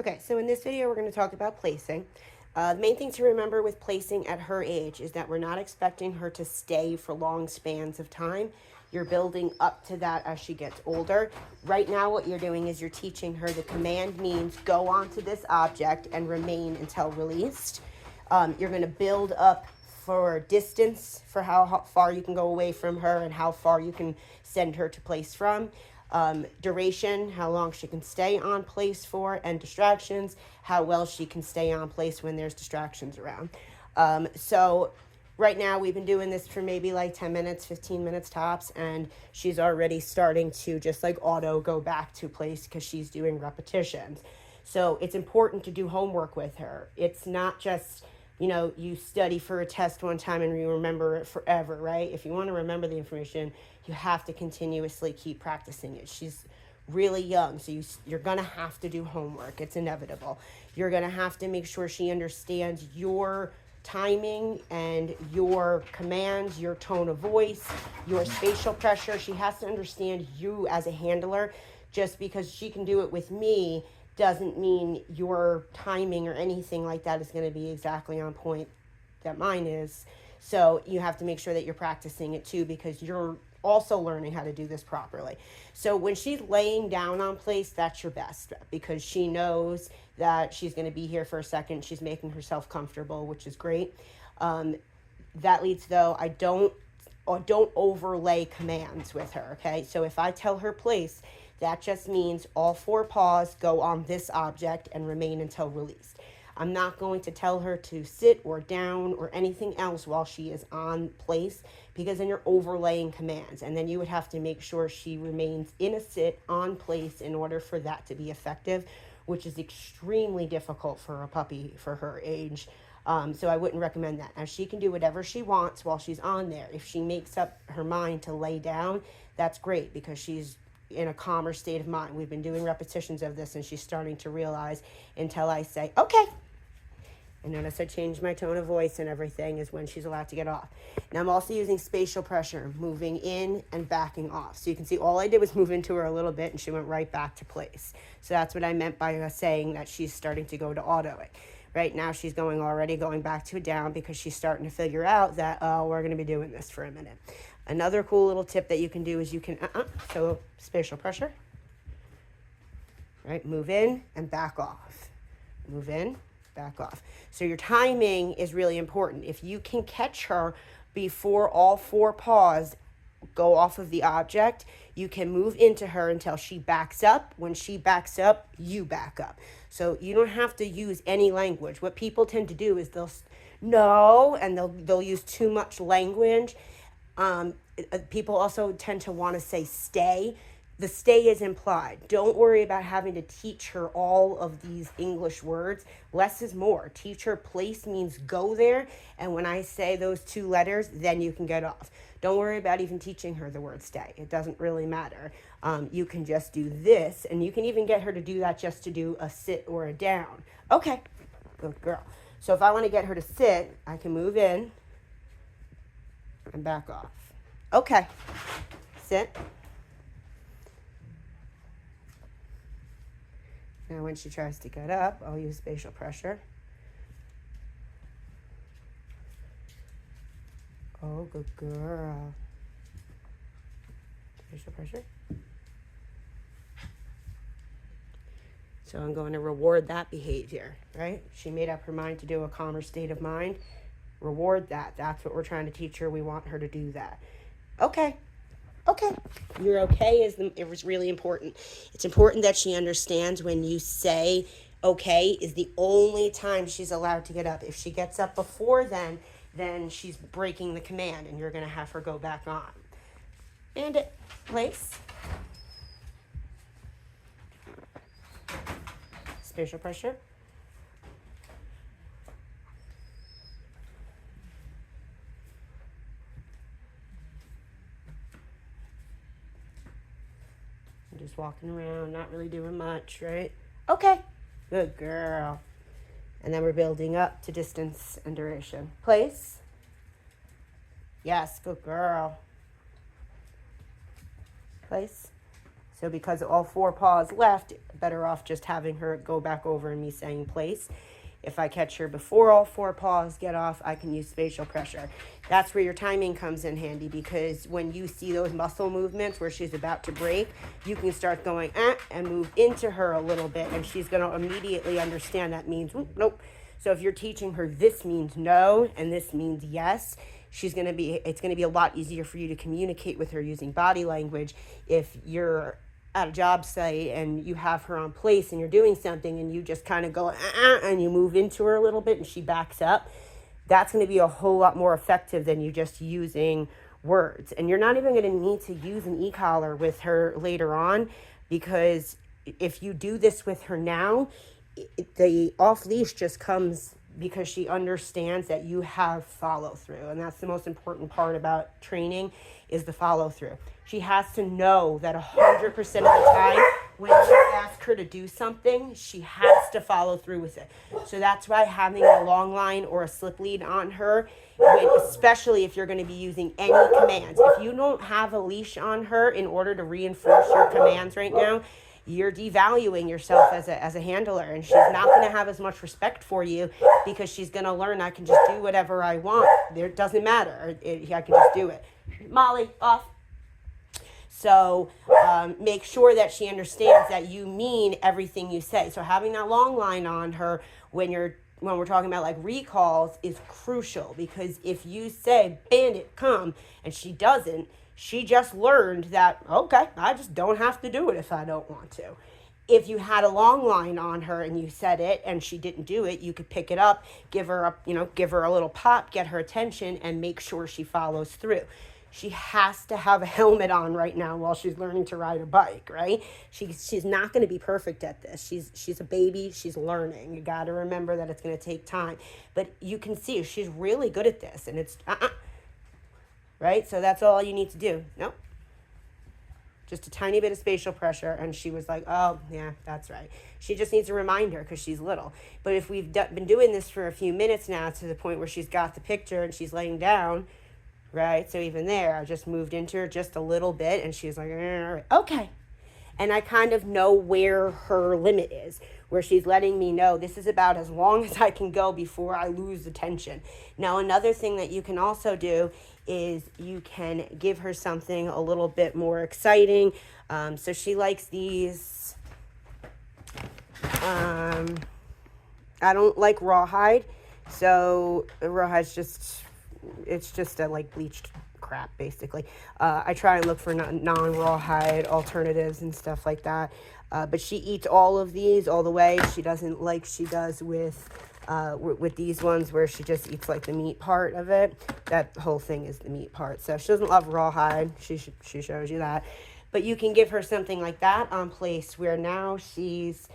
Okay, so in this video, we're going to talk about placing. The main thing to remember with placing at her age is that we're not expecting her to stay for long spans of time. You're building up to that as she gets older. Right now, what you're doing is you're teaching her the command means go onto this object and remain until released. You're going to build up for distance, for how far you can go away from her and how far you can send her to place from. Duration, how long she can stay on place for, and distractions, how well she can stay on place when there's distractions around. So right now we've been doing this for maybe like 10 minutes, 15 minutes tops, and she's already starting to just like auto go back to place because she's doing repetitions. So it's important to do homework with her. It's not just, you study for a test one time and you remember it forever, right? If you want to remember the information, you have to continuously keep practicing it. She's really young, so you're going to have to do homework. It's inevitable. You're going to have to make sure she understands your timing and your commands, your tone of voice, your spatial pressure. She has to understand you as a handler. Just because she can do it with me doesn't mean your timing or anything like that is going to be exactly on point that mine is. So you have to make sure that you're practicing it too, because you're also learning how to do this properly. So when she's laying down on place, that's your best bet, because she knows that she's going to be here for a second. She's making herself comfortable, which is great. That leads, though, I don't overlay commands with her, okay? So if I tell her place, that just means all 4 paws go on this object and remain until released. I'm not going to tell her to sit or down or anything else while she is on place, because then you're overlaying commands, and then you would have to make sure she remains in a sit on place in order for that to be effective, which is extremely difficult for a puppy for her age. So I wouldn't recommend that. Now, she can do whatever she wants while she's on there. If she makes up her mind to lay down, that's great, because she's in a calmer state of mind. We've been doing repetitions of this, and she's starting to realize, until I say, okay. And notice I changed my tone of voice and everything, is when she's allowed to get off. Now I'm also using spatial pressure, moving in and backing off. So you can see all I did was move into her a little bit and she went right back to place. So that's what I meant by saying that she's starting to go to auto it. Right now she's already going back to a down, because she's starting to figure out that, oh, we're going to be doing this for a minute. Another cool little tip that you can do is you can, so spatial pressure, right? Move in and back off. Move in, back off. So your timing is really important. If you can catch her before all 4 paws go off of the object, you can move into her until she backs up. When she backs up, you back up. So you don't have to use any language. What people tend to do is they'll use too much language. People also tend to want to say stay. The stay is implied. Don't worry about having to teach her all of these English words. Less is more. Teach her place means go there, and when I say those 2 letters, then you can get off. Don't worry about even teaching her the word stay. It doesn't really matter. You can just do this, and you can even get her to do that just to do a sit or a down. Okay, good girl. So if I want to get her to sit, I can move in and back off. Okay, sit. Now when she tries to get up, I'll use spatial pressure. Oh, good girl. Spatial pressure. So I'm going to reward that behavior, right? She made up her mind to do a calmer state of mind. Reward that. That's what we're trying to teach her. We want her to do that. Okay. Your okay it was really important. It's important that she understands when you say okay is the only time she's allowed to get up. If she gets up before then she's breaking the command, and you're going to have her go back on. Bandit, place. Spatial pressure. Just walking around, not really doing much, right? Okay, good girl. And then we're building up to distance and duration. Place. Yes, good girl. Place. So because all 4 paws left, better off just having her go back over and me saying place. If I catch her before all 4 paws get off, I can use spatial pressure. That's where your timing comes in handy, because when you see those muscle movements where she's about to break, you can start going and move into her a little bit, and she's going to immediately understand that means nope. So if you're teaching her this means no and this means yes, it's going to be a lot easier for you to communicate with her using body language. If you're at a job site and you have her on place and you're doing something and you just kind of go and you move into her a little bit and she backs up, that's going to be a whole lot more effective than you just using words. And you're not even going to need to use an e-collar with her later on, because if you do this with her now, the off leash just comes because she understands that you have follow through. And that's the most important part about training, is the follow through. She has to know that 100% of the time when you ask her to do something, she has to follow through with it. So that's why having a long line or a slip lead on her, especially if you're going to be using any commands. If you don't have a leash on her in order to reinforce your commands right now, you're devaluing yourself as a handler, and she's not going to have as much respect for you, because she's going to learn I can just do whatever I want. It doesn't matter. I can just do it. Molly, off. So make sure that she understands that you mean everything you say. So having that long line on her when we're talking about like recalls is crucial, because if you say, Bandit, come, and she doesn't, she just learned that, okay, I just don't have to do it if I don't want to. If you had a long line on her and you said it and she didn't do it, you could pick it up, give her a little pop, get her attention, and make sure she follows through. She has to have a helmet on right now while she's learning to ride a bike, right? She's not going to be perfect at this. She's a baby. She's learning. You got to remember that it's going to take time. But you can see she's really good at this, and it's right? So that's all you need to do. Nope. Just a tiny bit of spatial pressure, and she was like, oh, yeah, that's right. She just needs a reminder because she's little. But if we've been doing this for a few minutes now, to the point where she's got the picture and she's laying down, right? So even there, I just moved into her just a little bit, and she's like, okay. And I kind of know where her limit is, where she's letting me know this is about as long as I can go before I lose attention. Now, another thing that you can also do is you can give her something a little bit more exciting. So she likes these. I don't like rawhide. So rawhide's just a like bleached crap, basically. I try and look for non-rawhide alternatives and stuff like that. But she eats all of these all the way. She doesn't like she does with these ones, where she just eats like the meat part of it. That whole thing is the meat part. So if she doesn't love rawhide, she shows you that. But you can give her something like that on place, where now she's,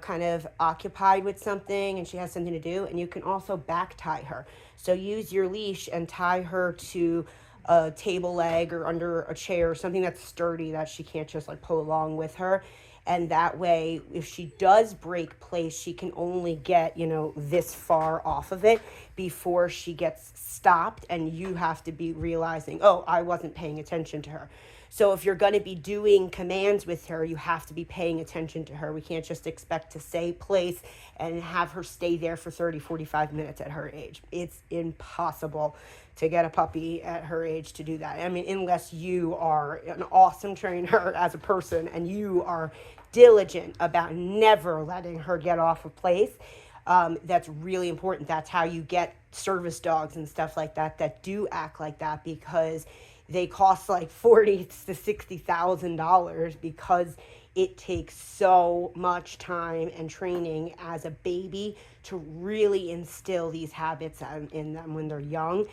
kind of occupied with something and she has something to do. And you can also back tie her. So use your leash and tie her to a table leg or under a chair, or something that's sturdy that she can't just like pull along with her. And that way, if she does break place, she can only get, this far off of it before she gets stopped, and you have to be realizing, oh, I wasn't paying attention to her. So if you're going to be doing commands with her, you have to be paying attention to her. We can't just expect to say place and have her stay there for 30, 45 minutes at her age. It's impossible to get a puppy at her age to do that. I mean, unless you are an awesome trainer as a person and you are diligent about never letting her get off of place. That's really important. That's how you get service dogs and stuff like that do act like that, because they cost like $40,000 to $60,000, because it takes so much time and training as a baby to really instill these habits in them when they're young.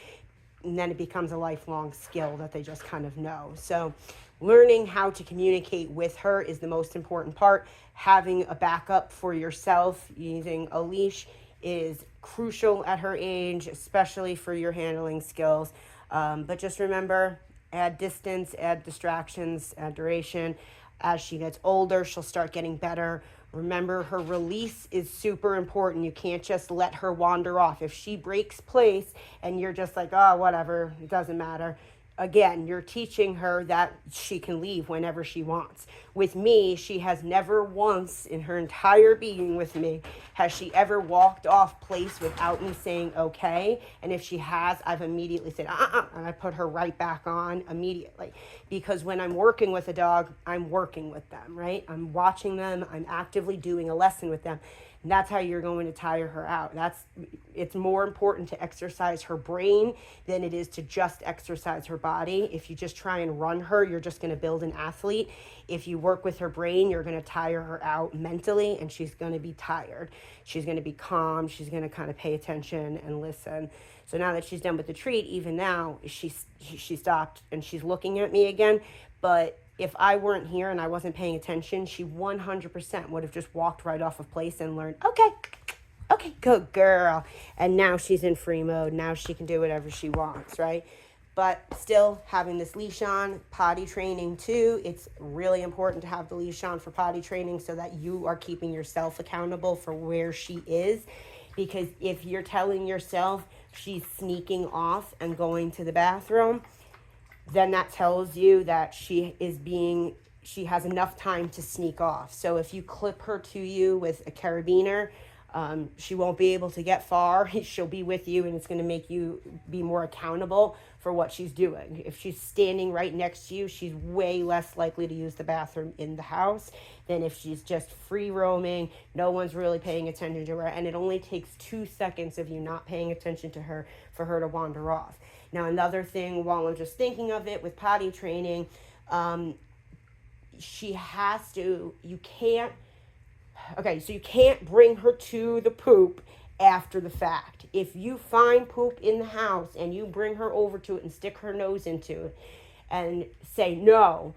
And then it becomes a lifelong skill that they just kind of know. So learning how to communicate with her is the most important part. Having a backup for yourself using a leash is crucial at her age, especially for your handling skills. But just remember, add distance, add distractions, add duration. As she gets older, she'll start getting better. Remember, her release is super important. You can't just let her wander off. If she breaks place and you're just like, oh, whatever, it doesn't matter, again, you're teaching her that she can leave whenever she wants. With me, she has never once in her entire being with me has she ever walked off place without me saying okay. And if she has, I've immediately said and I put her right back on immediately. Because when I'm working with a dog, I'm working with them, right? I'm watching them, I'm actively doing a lesson with them. And that's how you're going to tire her out. It's more important to exercise her brain than it is to just exercise her body. If you just try and run her, you're just going to build an athlete. If you work with her brain, you're going to tire her out mentally, and she's going to be tired. She's going to be calm. She's going to kind of pay attention and listen. So now that she's done with the treat, even now, she stopped and she's looking at me again. But if I weren't here and I wasn't paying attention, she 100% would have just walked right off of place and learned, okay, good girl. And now she's in free mode. Now she can do whatever she wants, right? But still having this leash on, potty training too. It's really important to have the leash on for potty training so that you are keeping yourself accountable for where she is. Because if you're telling yourself she's sneaking off and going to the bathroom, then that tells you that she has enough time to sneak off. So if you clip her to you with a carabiner, she won't be able to get far. She'll be with you, and it's going to make you be more accountable for what she's doing. If she's standing right next to you, she's way less likely to use the bathroom in the house than if she's just free roaming. No one's really paying attention to her, and it only takes 2 seconds of you not paying attention to her for her to wander off. Now, another thing, while I'm just thinking of it with potty training, you can't bring her to the poop after the fact. If you find poop in the house and you bring her over to it and stick her nose into it and say no,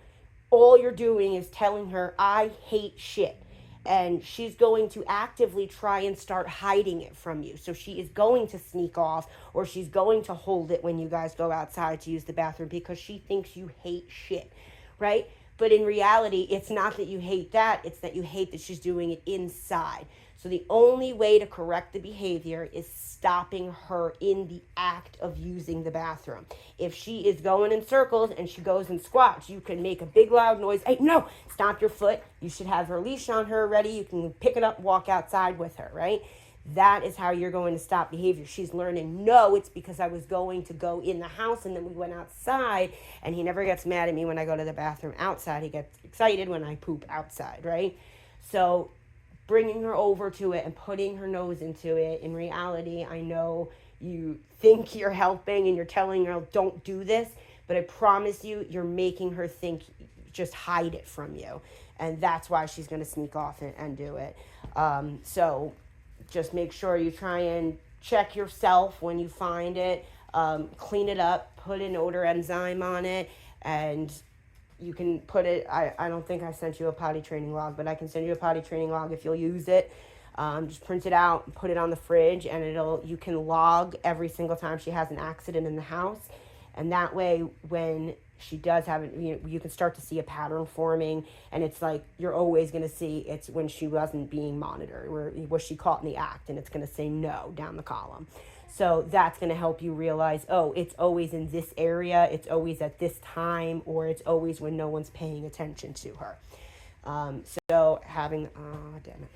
all you're doing is telling her, I hate shit. And she's going to actively try and start hiding it from you. So she is going to sneak off, or she's going to hold it when you guys go outside to use the bathroom because she thinks you hate shit, right? But in reality, it's not that you hate that. It's that you hate that she's doing it inside. So the only way to correct the behavior is stopping her in the act of using the bathroom. If she is going in circles and she goes and squats, you can make a big loud noise. Hey, no, stomp your foot. You should have her leash on her ready. You can pick it up, walk outside with her, right? That is how you're going to stop behavior. She's learning, no, it's because I was going to go in the house and then we went outside, and he never gets mad at me when I go to the bathroom outside. He gets excited when I poop outside, right? So bringing her over to it and putting her nose into it, in reality, I know you think you're helping and you're telling her, don't do this, but I promise you, you're making her think, just hide it from you. And that's why she's going to sneak off and do it. So just make sure you try and check yourself when you find it, clean it up, put an odor enzyme on it, and you can put it, I don't think I sent you a potty training log, but I can send you a potty training log if you'll use it. Just print it out, put it on the fridge, and you can log every single time she has an accident in the house. And that way, when she does have it, you can start to see a pattern forming, and it's like you're always going to see it's when she wasn't being monitored, or was she caught in the act, and it's going to say no down the column. So that's going to help you realize, oh, it's always in this area, it's always at this time, or it's always when no one's paying attention to her. So having, oh, damn it.